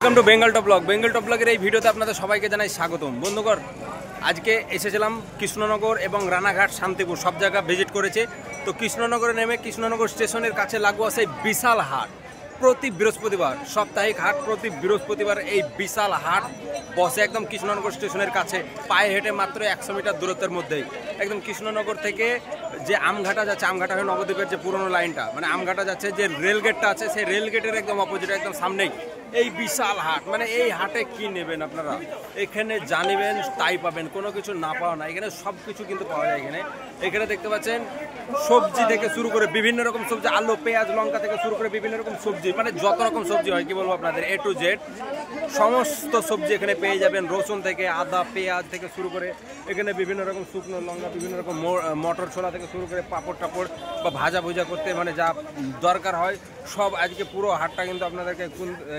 Welcome to Bengal top blog. Bengal top ব্লগের এই ভিডিওতে আপনাদের সবাইকে জানাই স্বাগতম। বন্ধুগণ, আজকে এসেছিলাম কৃষ্ণনগর এবং রানাঘাট, শান্তিপুর সব জায়গা ভিজিট করেছে। তো কৃষ্ণনগরে নেমে কৃষ্ণনগর স্টেশনের কাছে লাগোয়া সেই বিশাল হাট, প্রতি বৃহস্পতিবার সাপ্তাহিক হাট, প্রতি বৃহস্পতিবার এই বিশাল হাট বসে একদম কৃষ্ণনগর স্টেশনের কাছে, পায়ে হেঁটে মাত্র 100 মিটার দূরত্বের মধ্যেই। একদম কৃষ্ণনগর থেকে যে আমঘাটা যাচ্ছে, আমঘাটা হয়ে নবদ্বীপের যে পুরনো লাইনটা, মানে আমঘাটা যাচ্ছে যে রেলগেটটা আছে, সেই রেলগেটের একদম অপোজিট, একদম সামনেই এই বিশাল হাট। মানে এই হাটে কি নেবেন আপনারা, এখানে জানিবেন তাই পাবেন, কোনো কিছু না পাওয়া না। এখানে সব কিছু কিন্তু পাওয়া যায়। এখানে দেখতে পাচ্ছেন সবজি থেকে শুরু করে বিভিন্ন রকম সবজি, আলু, পেঁয়াজ, লঙ্কা থেকে শুরু করে বিভিন্ন রকম সবজি, মানে যত রকম সবজি হয় কি বলবো আপনাদের, A to Z সমস্ত সবজি এখানে পেয়ে যাবেন। রসুন থেকে আদা, পেঁয়াজ থেকে শুরু করে এখানে বিভিন্ন রকম শুকনো লঙ্কা, বিভিন্ন রকম মটর ছোলা থেকে শুরু করে পাঁপড় টাপড় বা ভাজা ভুজা করতে মানে যা দরকার হয় সব। আজকে পুরো হাটটা কিন্তু আপনাদেরকে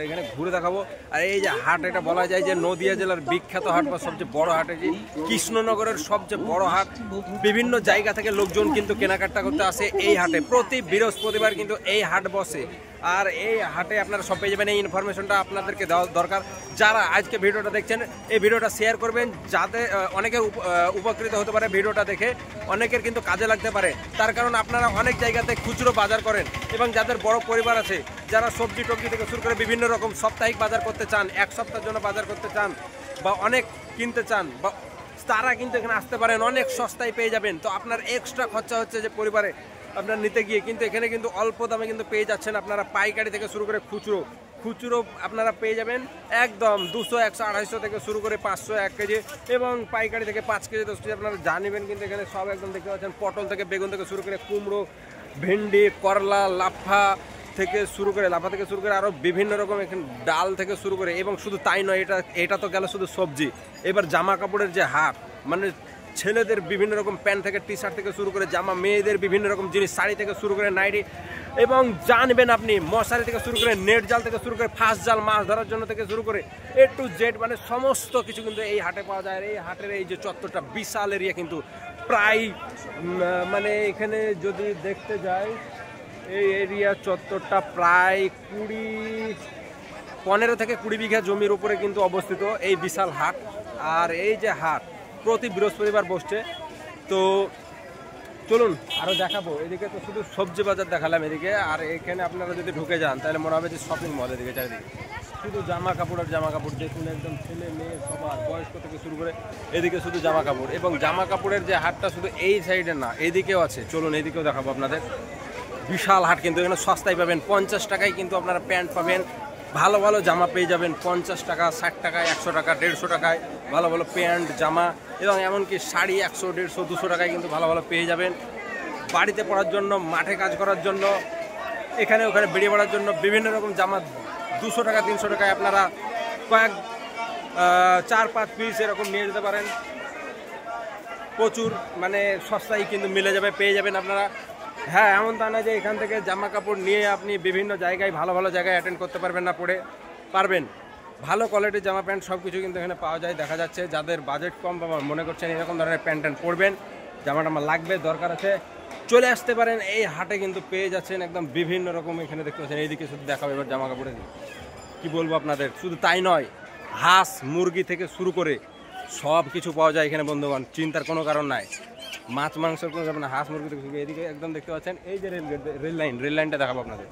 এখানে ঘুরে দেখাবো। আর এই যে হাট, এটা বলা যায় যে নদিয়া জেলার বিখ্যাত হাট বা সবচেয়ে বড় হাট, এটি কৃষ্ণনগরের সবচেয়ে বড় হাট। বিভিন্ন জায়গা থেকে লোকজন কিন্তু কেনাকাটা করতে আসে এই হাটে। প্রতি বৃহস্পতিবার কিন্তু এই হাট বসে। আর এই হাটে আপনারা সব পেয়ে যাবেন। এই ইনফরমেশনটা আপনাদেরকে দেওয়া দরকার। যারা আজকে ভিডিওটা দেখছেন, এই ভিডিওটা শেয়ার করবেন, যাতে অনেকের উপকৃত হতে পারে। ভিডিওটা দেখে অনেকের কিন্তু কাজে লাগতে পারে। তার কারণ আপনারা অনেক জায়গাতে খুচরো বাজার করেন এবং যাদের বড় পরিবার আছে, যারা সবজি টবজি থেকে শুরু করে বিভিন্ন রকম সাপ্তাহিক বাজার করতে চান, এক সপ্তাহের জন্য বাজার করতে চান বা অনেক কিনতে চান, বা তারা কিন্তু এখানে আসতে পারেন, অনেক সস্তায় পেয়ে যাবেন। তো আপনার এক্সট্রা খরচা হচ্ছে যে পরিবারে আপনার নিতে গিয়ে, কিন্তু এখানে কিন্তু অল্প দামে কিন্তু পেয়ে যাচ্ছেন আপনারা। পাইকারি থেকে শুরু করে খুচরো আপনারা পেয়ে যাবেন একদম 200, 100, 250 থেকে শুরু করে 500, 1 কেজি, এবং পাইকারি থেকে 5 কেজি, 10 কেজি আপনারা জানিবেন। কিন্তু এখানে সব একদম দেখতে পাচ্ছেন, পটল থেকে বেগুন থেকে শুরু করে কুমড়ো, ভেন্ডি, করলা, লাফা থেকে শুরু করে আরও বিভিন্ন রকম এখানে ডাল থেকে শুরু করে। এবং শুধু তাই নয়, এটা তো গেল শুধু সবজি। এবার জামা কাপড়ের যে হাট, মানে ছেলেদের বিভিন্ন রকম প্যান্ট থেকে টি শার্ট থেকে শুরু করে জামা, মেয়েদের বিভিন্ন রকম জিনিস, শাড়ি থেকে শুরু করে নাইটি, এবং জানবেন আপনি মশারি থেকে শুরু করে নেট জাল থেকে শুরু করে ফাঁস জাল, মাছ ধরার জন্য থেকে শুরু করে A to Z, মানে সমস্ত কিছু কিন্তু এই হাটে পাওয়া যায়। এই হাটের এই যে চত্বরটা, বিশাল এরিয়া কিন্তু, প্রায় মানে এখানে যদি দেখতে যাই, এই এরিয়া চত্বরটা প্রায় 15 থেকে 20 বিঘা জমির উপরে কিন্তু অবস্থিত এই বিশাল হাট। আর এই যে হাট প্রতি বৃহস্পতিবার বসছে। তো চলুন আরও দেখাবো। এদিকে তো শুধু সবজি বাজার দেখালাম এদিকে, আর এখানে আপনারা যদি ঢুকে যান তাহলে মনে হবে যে শপিং মল। এদিকে চারিদিকে শুধু জামা কাপড় আর জামা কাপড়, দেখুন একদম ছেলে মেয়ে সবার, বয়স্ক থেকে শুরু করে এদিকে শুধু জামা কাপড়। এবং জামা কাপড়ের যে হাটটা শুধু এই সাইডে না, এদিকেও আছে। চলুন এদিকেও দেখাবো আপনাদের। বিশাল হাট কিন্তু এখানে সস্তায় পাবেন। 50 টাকায় কিন্তু আপনারা প্যান্ট পাবেন, ভালো ভালো জামা পেয়ে যাবেন। 50 টাকা, 60 টাকা, 100 টাকা, 150 টাকায় ভালো ভালো প্যান্ট, জামা, এবং এমনকি শাড়ি 100, 150, 200 টাকায় কিন্তু ভালো ভালো পেয়ে যাবেন। বাড়িতে পরার জন্য, মাঠে কাজ করার জন্য, এখানে ওখানে বেরিয়ে পড়ার জন্য বিভিন্ন রকম জামা 200 টাকা, 300 টাকায় আপনারা কয়েক 4-5 পিস এরকম নিয়ে যেতে পারেন। প্রচুর মানে সস্তায় কিন্তু মিলে যাবে, পেয়ে যাবেন আপনারা। হ্যাঁ, এমন তা না যে এখান থেকে জামা কাপড় নিয়ে আপনি বিভিন্ন জায়গায়, ভালো ভালো জায়গায় অ্যাটেন্ড করতে পারবেন না, পরে পারবেন। ভালো কোয়ালিটির জামা প্যান্ট সব কিছু কিন্তু এখানে পাওয়া যায়। দেখা যাচ্ছে যাদের বাজেট কম বা মনে করছেন এরকম ধরনের প্যান্ট পরবেন, জামাটা আমার লাগবে, দরকার আছে, চলে আসতে পারেন। এই হাটে কিন্তু পেয়ে যাচ্ছেন একদম বিভিন্ন রকম। এখানে দেখতে পাচ্ছেন, এইদিকে শুধু দেখাবো এবার জামা কাপড়ের কি বলবো আপনাদের। শুধু তাই নয়, হাঁস মুরগি থেকে শুরু করে সব কিছু পাওয়া যায় এখানে বন্ধুগণ, চিন্তার কোনো কারণ নাই। মাছ মাংসের কোনো যাবে না, হাঁস মুরগি থেকে শুরু করে। এদিকে একদম দেখতে পাচ্ছেন এই যে রেল লাইনটা দেখাবো আপনাদের,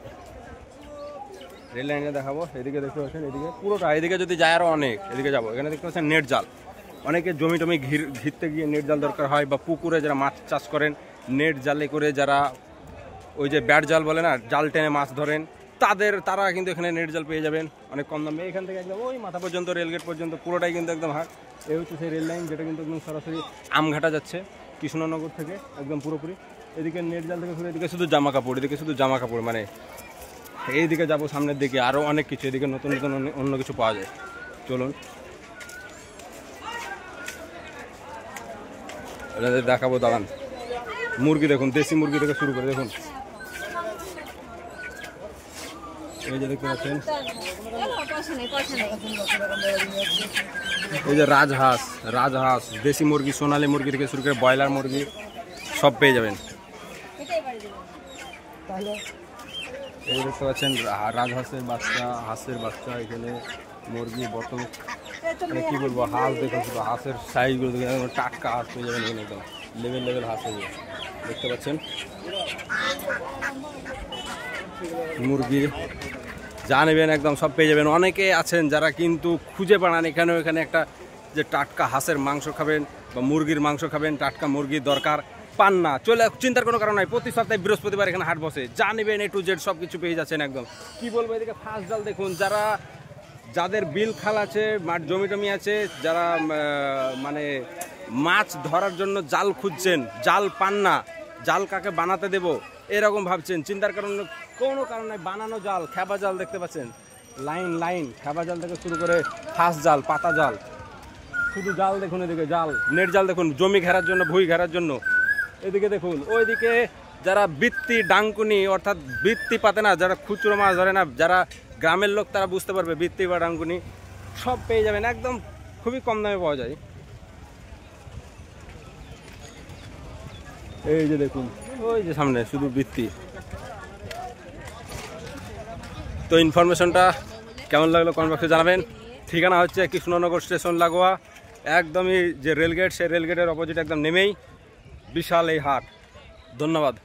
রেল লাইনটা দেখাবো। এদিকে দেখতে পাচ্ছেন, এদিকে পুরোটা, এদিকে যদি যায় আরও অনেক, এদিকে যাবো। এখানে দেখতে পাচ্ছেন নেট জাল। অনেকে জমি টমি ঘিরতে গিয়ে নেট জাল দরকার হয়, বা পুকুরে যারা মাছ চাষ করেন, নেট জালে করে যারা ওই যে ব্যাট জাল বলে না, জাল টেনে মাছ ধরেন, তারা কিন্তু এখানে নেট জাল পেয়ে যাবেন অনেক কম দামে। এখান থেকে একদম ওই মাথা পর্যন্ত, রেলগেট পর্যন্ত পুরোটাই কিন্তু একদম হাট। এই হচ্ছে সেই রেল লাইন, যেটা কিন্তু একদম সরাসরি আমঘাটা যাচ্ছে কৃষ্ণনগর থেকে একদম পুরোপুরি। এদিকে নেট জাল থেকে শুরু, এদিকে শুধু জামা কাপড়, এদিকে শুধু জামা কাপড়, মানে এইদিকে যাবো সামনের দিকে আরও অনেক কিছু, এদিকে নতুন নতুন অন্য কিছু পাওয়া যায়। চলুন দেখাবো, দাঁড়ান। মুরগি দেখুন, দেশি মুরগি থেকে শুরু করে দেখুন, এই যে দেখতে পাচ্ছেন, এই যে রাজহাঁস, দেশি মুরগি, সোনালী মুরগি থেকে শুরু করে ব্রয়লার মুরগি সব পেয়ে যাবেন। এই দেখতে পাচ্ছেন রাজহাঁসের বাচ্চা, হাঁসের বাচ্চা, এখানে মুরগি, বতক, মানে কি বলবো, হাঁস দেখুন, শুধু হাঁসের সাইজগুলো দেখুন, একদম টাটকা হাঁস পেয়ে যাবেন এখানে, একদম লেভেল হাঁস হয়ে যাবে, দেখতে পাচ্ছেন। মুরগি যা নেবেন একদম সব পেয়ে যাবেন। অনেকে আছেন যারা কিন্তু খুঁজে পান এখানে একটা যে টাটকা হাঁসের মাংস খাবেন বা মুরগির মাংস খাবেন, টাটকা মুরগির দরকার, পান না, চলে চিন্তার কোনো কারণ নাই। প্রতি সপ্তাহে বৃহস্পতিবার এখানে হাট বসে, যা নেবেন A to Z সব কিছু পেয়ে যাচ্ছেন একদম। কি বলবো, এদিকে ফাঁস জাল দেখুন, যাদের বিল খাল আছে, মাঠ জমি টমি আছে, যারা মানে মাছ ধরার জন্য জাল খুঁজছেন, জাল পান না, জাল কাকে বানাতে দেব এরকম ভাবছেন, চিন্তার কারণ কোনো কারণ নাই। বানানো জাল, খেবা জাল দেখতে পাচ্ছেন, লাইন খেবা জাল থেকে শুরু করে ফাঁস জাল, পাতা জাল, শুধু জাল দেখুন। এদিকে জাল, নেট জাল দেখুন, জমি ঘেরার জন্য, ভুঁই ঘেরার জন্য। এদিকে দেখুন, ওইদিকে যারা বৃত্তি ডাঙ্কুনি, অর্থাৎ বৃত্তি পাতে না, যারা খুচরো মাছ ধরে না, যারা গ্রামের লোক তারা বুঝতে পারবে, বৃত্তি বা ডাঙ্কুনি সব পেয়ে যাবেন একদম, খুবই কম দামে পাওয়া যায়। এই যে দেখুন, ওই যে সামনে শুধু বৃত্তি। তো ইনফরমেশনটা কেমন লাগলো কমেন্ট বক্সে জানাবেন। ঠিকানা হচ্ছে কৃষ্ণনগর স্টেশন লাগোয়া, একদমই যে রেলগেট, সেই রেলগেটের অপোজিট একদম নেমেই বিশাল এই হাট। ধন্যবাদ।